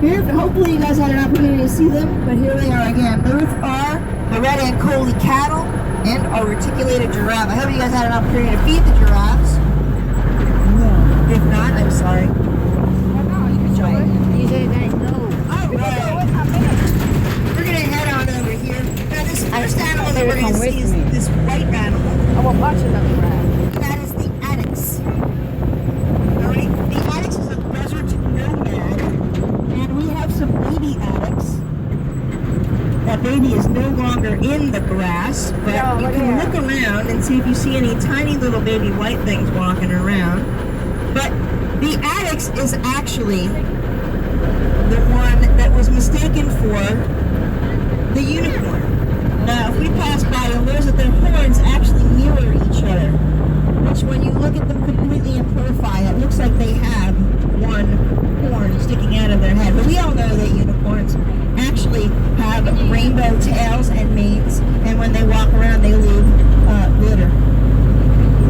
Here, hopefully you guys had an opportunity to see them, but here they are again. Both are the red Ankole cattle and our reticulated giraffe. I hope you guys had an opportunity to feed the giraffes. No. If not, I'm sorry. We're going to head on over here. Now, this first animal that we're going to see is this white animal. I will watch it on the ground. That is the addax. Alright, the addax is a desert nomad, and we have some baby addax. That baby is no longer in the grass, but you can look around and see if you see any tiny little baby white things walking around. But the addax is actually the one that was mistaken for the unicorn. Now, if we pass by, you'll notice that their horns actually mirror each other, which when you look at them completely in profile, it looks like they have one horn sticking out of their head. But we all know that unicorns actually have rainbow tails and manes, and when they walk around, they leave glitter.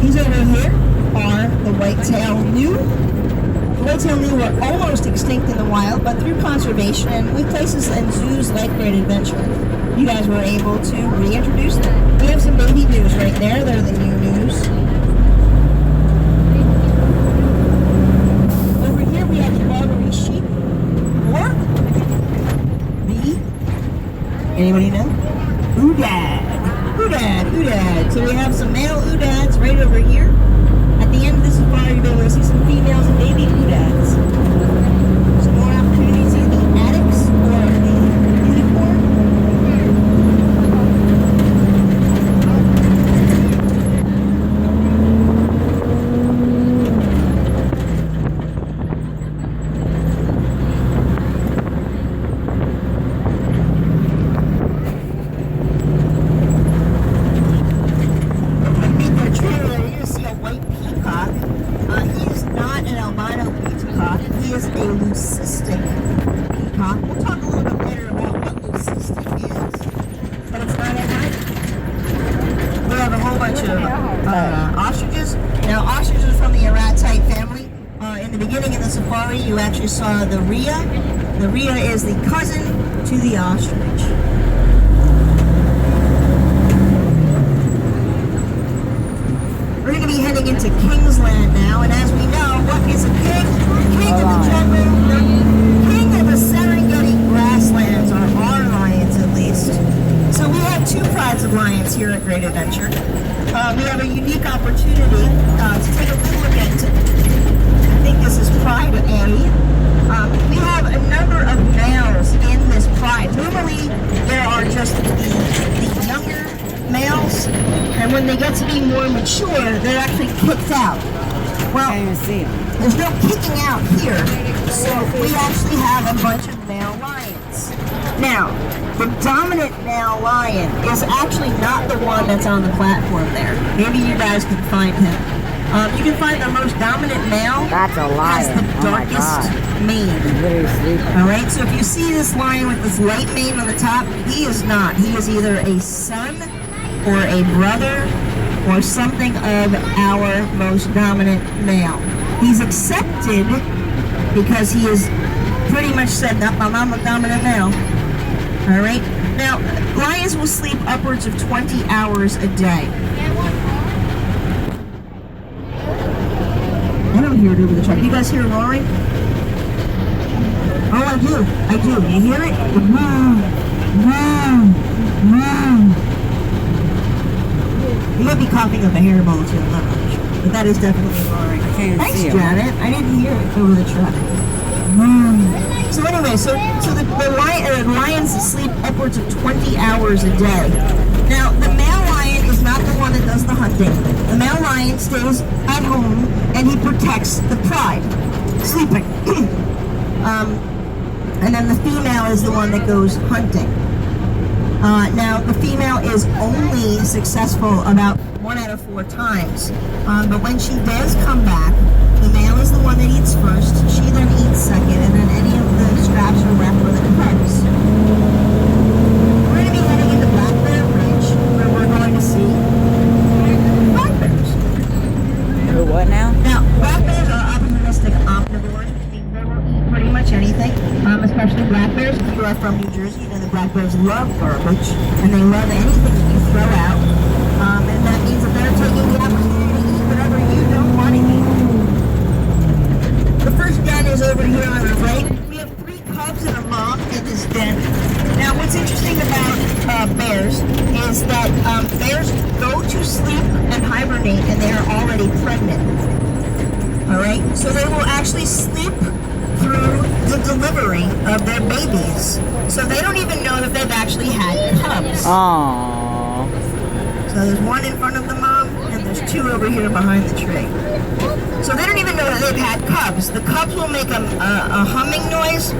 These over here are the white-tailed gnu. The white-tailed gnu were almost extinct in the wild, but through conservation and with places and zoos like Great Adventure, you guys were able to reintroduce them. We have some baby gnus right there. They're the new gnus. Over here we have the Barbary sheep, or the, anybody know? Oodad. So we have some male oodads right over here. At the end of the safari, you'll be able to see some females and baby oodads. Some more opportunities in the addax or the unicorn. Ostriches. Now, ostriches are from the Aratype family. In the beginning of the safari, you actually saw the rhea. The rhea is the cousin to the ostrich. We're going to be heading into Kingsland now, and as we know, what is a king? King of the jungle, the king of the Serengeti grasslands, or our lions at least. So we have two prides of lions here at Great Adventure. We have a unique opportunity to take a good look at, I think this is Pride A. We have a number of males in this pride. Normally, there are just the younger males, and when they get to be more mature, they're actually kicked out. Well, there's no kicking out here, so we actually have a bunch of male lions. Now, the dominant male lion is actually not the one that's on the platform there. Maybe you guys can find him. You can find the most dominant male. That's a lion. Has the darkest mane. Alright, so if you see this lion with this light mane on the top, he is not. He is either a son or a brother or something of our most dominant male. He's accepted because he is pretty much said, nope, I'm a dominant male. Alright, now lions will sleep upwards of 20 hours a day. I don't hear it over the truck. You guys hear roaring? Oh, I do. You hear it? You might be coughing up a hairball too, I'm not really sure. But that is definitely roaring. Thanks, Janet. I didn't hear it over the truck. So anyway, so the lions sleep upwards of 20 hours a day. Now, the male lion is not the one that does the hunting. The male lion stays at home and he protects the pride, sleeping. And then the female is the one that goes hunting. Now, the female is only successful about 1 out of 4 times. But when she does come back, the male is the one that eats first, she then eats second, and then any of the scraps are left for the cubs. We're going to be heading into Black Bear Ridge, where we're going to see black bears. What now? Now, black bears are opportunistic omnivores, meaning they will eat pretty much anything, especially are from New Jersey, you know the black bears love garbage, and they love anything that you throw out. And that means that they're taking the opportunity to eat whatever you don't want to eat. The first den is over here on our right. We have 3 cubs and a mom in this den. Now, what's interesting about bears is that bears go to sleep and hibernate, and they are already pregnant. All right, so they will actually sleep through the delivery of their babies. So they don't even know that they've actually had cubs. Aww. So there's 1 in front of the mom, and there's 2 over here behind the tree. So they don't even know that they've had cubs. The cubs will make a humming noise,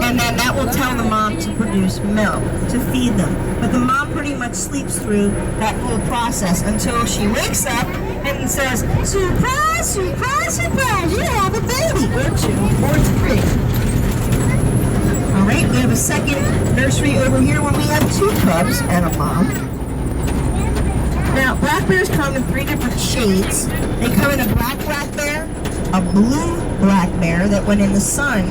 and then that will tell the mom to produce milk to feed them. But the mom pretty much sleeps through that whole process until she wakes up and says, "Surprise, surprise, surprise, you have a baby!" Or 2, or 3. All right, we have a second nursery over here where we have 2 cubs and a mom. Now, black bears come in 3 different shades. They come in a black bear, a blue black bear that when in the sun,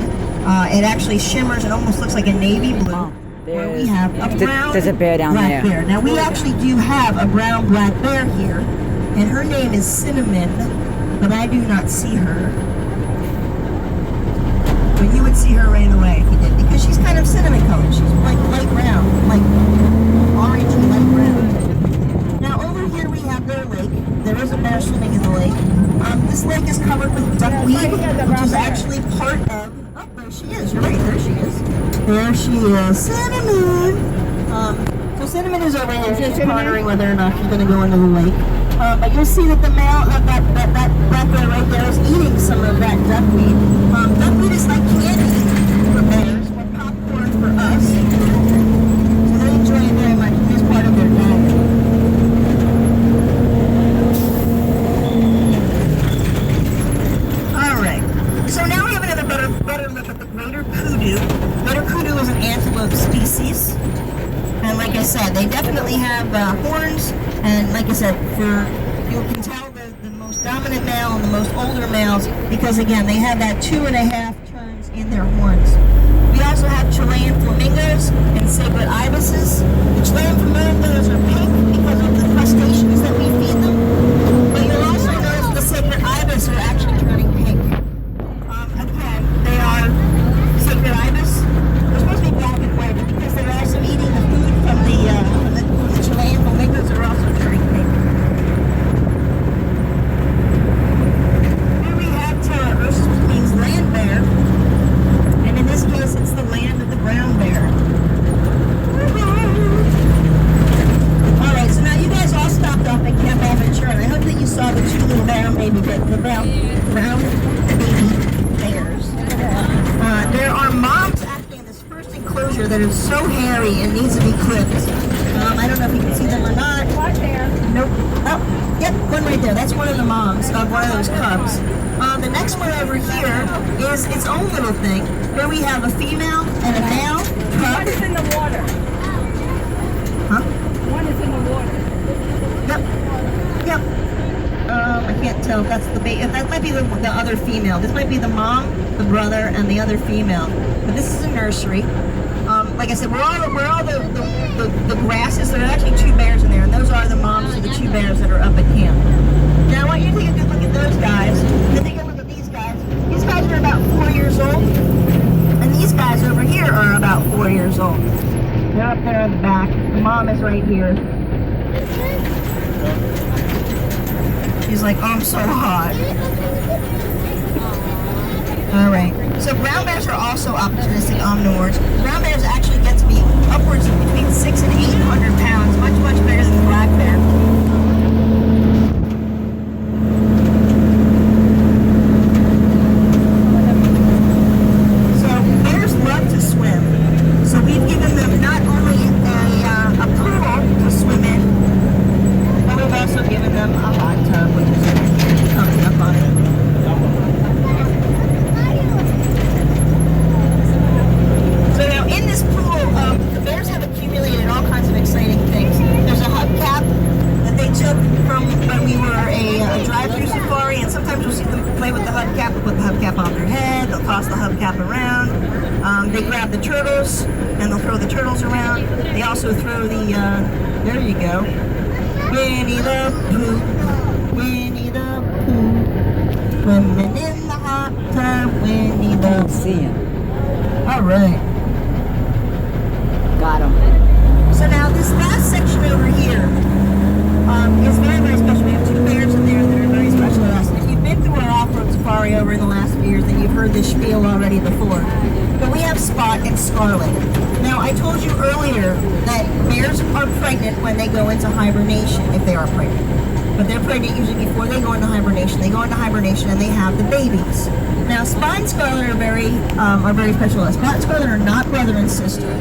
it actually shimmers and almost looks like a navy blue. Oh, Where we have a brown there's a bear down black there. bear. Now, we actually do have a brown black bear here, and her name is Cinnamon, but I do not see her. But you would see her right away if you did, because she's kind of cinnamon colored. She's like light brown, like orange and light brown. Now over here we have their lake. There is a bear swimming in the lake. This lake is covered with duckweed, which is actually part of... Oh, there she is. You're right. There she is. There she is. Cinnamon! So Cinnamon is over here. She's pondering whether or not she's going to go into the lake. But you'll see that the male of that black bear right there is eating some of that duckweed. Duckweed is like candy for bears, or popcorn for us. So they enjoy it very much. It is part of their diet. So now we have another better look at the greater kudu. Greater kudu is an antelope species. And like I said, they definitely have horns. And like I said, you can tell the most dominant male and the most older males because again, they have that 2.5 turns in their horns. We also have Chilean flamingos and sacred ibises. The Chilean flamingos are pink because of the crustaceans that we feed them. But you'll also notice the sacred ibis are actually turning pink. They are sacred ibis. They're supposed to be black and white, but because they're also eating the food from the Chilean flamingos, are also turning pink. Here we have Tararosis, which means land bear, and in this case, it's the land of the brown bear. All right, so now you guys all stopped off at Camp Aventura, and I hope that you saw the 2 little brown baby bears. There are moms actually in this first enclosure that are so hairy and needs to be clipped. I don't know if you can see them or not. Right there. Nope. Oh, yep, one right there. That's one of the moms of one of those cubs. The next one over here is its own little thing. Here we have a female and a male cub. One is in the water. Huh? One is in the water. Yep. Yep. I can't tell if that's the baby. That might be the other female. This might be the mom, the brother, and the other female. But this is a nursery. Like I said, we're all the grasses. There are actually 2 bears in there, and those are the moms of the 2 bears that are up at camp. Now I want you to take a good look at those guys, and then take a look at these guys. These guys are about 4 years old, and these guys over here are about 4 years old. They're up there in the back. The mom is right here. She's like, oh, I'm so hot. All right. So brown bears are also opportunistic omnivores. Brown bears actually get to be upwards of between 600 and 800 pounds, much, much bigger than the black bear. So bears love to swim. So we've given them not only a pool to swim in, but we've also given them a hot tub, which is coming up on it. So now in this pool, the bears have accumulated all kinds of exciting things. There's a hubcap that they took from when we were a drive-through safari in sometimes you'll see them play with the hubcap. They'll put the hubcap on their head. They'll toss the hubcap around. They grab the turtles and they'll throw the turtles around. They also throw the, there you go, Winnie the Pooh, Winnie the Pooh, swimming in the hot tub, Winnie the Don't see him. All right. Got him. So now this last section over here is very, very special. We have two bears in there that are very special to us. And if you've been through our off-road safari over the last few years, then you've heard this spiel already before. But we have Spot and Scarlet. Now, I told you earlier that bears are pregnant when they go into hibernation, if they are pregnant. But they're pregnant usually before they go into hibernation. They go into hibernation and they have the babies. Now, Spot and Scarlet are very special to us. Spot and Scarlet are not brother and sister,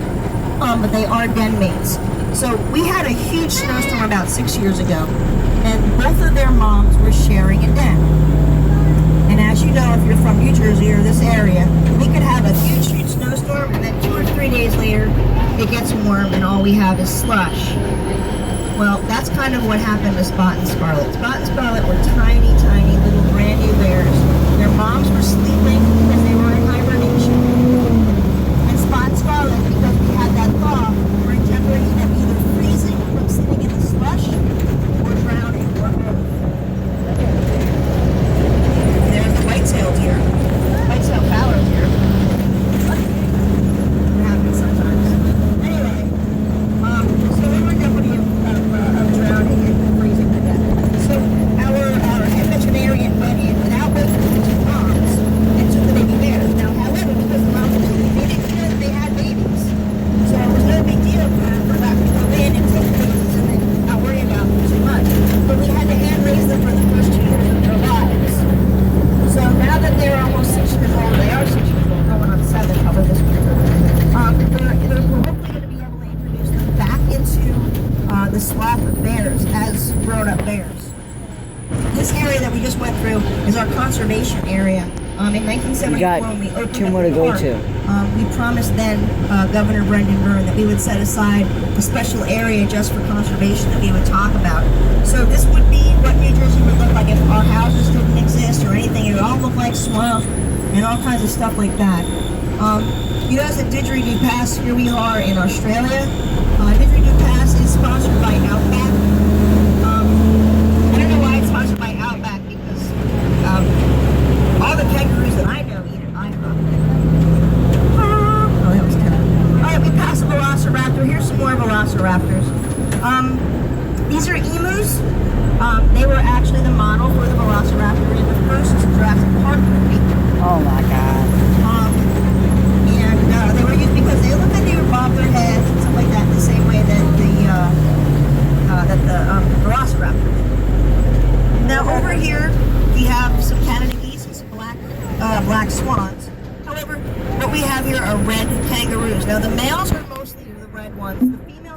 but they are den mates. So we had a huge snowstorm about 6 years ago, and both of their moms were sharing a den. And as you know, if you're from New Jersey or this area, we could have a huge, huge snowstorm, and then 2 or 3 days later, it gets warm, and all we have is slush. Well, that's kind of what happened to Spot and Scarlet. Spot and Scarlet were tiny, tiny little brand new bears. Their moms were sleeping because they were in hibernation. And Spot and Scarlet, because we had that thaw, were in jeopardy of either freezing from sitting in the slush or drowning or both. There's the white-tailed deer. White-tailed fallow deer. It happens sometimes. Anyway, so they were in jeopardy of drowning and freezing to death. So our veterinarian went in without waiting for the two moms and took the baby bears. Now, however, because the moms were sleeping, they didn't know that they had babies. So it was no big deal for that to come in and take the babies and then not worry about them too much. But we had to hand raise them for the first 2 years of their lives. So now that they're almost 6 years old, they are 6 years old, going on 7 probably this week. We're hopefully going to be able to introduce them back into the swath of bears as grown-up bears. This area that we just went through is our conservation area. In 1974, We got when we opened 2 up more the to go park, to. we promised then Governor Brendan Byrne that we would set aside a special area just for conservation that we would talk about. So this would be what New Jersey would look like if our houses didn't exist or anything. It would all look like swamp and all kinds of stuff like that. You know, as a Didgeridoo Pass, here we are in Australia. Didgeridoo Pass is sponsored by Outback. I don't know why it's sponsored by Outback because all the kangaroos that I know eat it. Oh, that was kind of... Alright, we passed a velociraptor. Here's some more velociraptors. These are emus. They were actually the model for the velociraptor in the first Jurassic Park movie. Oh my god. And they were used because they looked like they would bob their heads and stuff like that the same way that the velociraptor did. Now over here we have some Canada geese and some black swans. However, what we have here are red kangaroos. Now the males are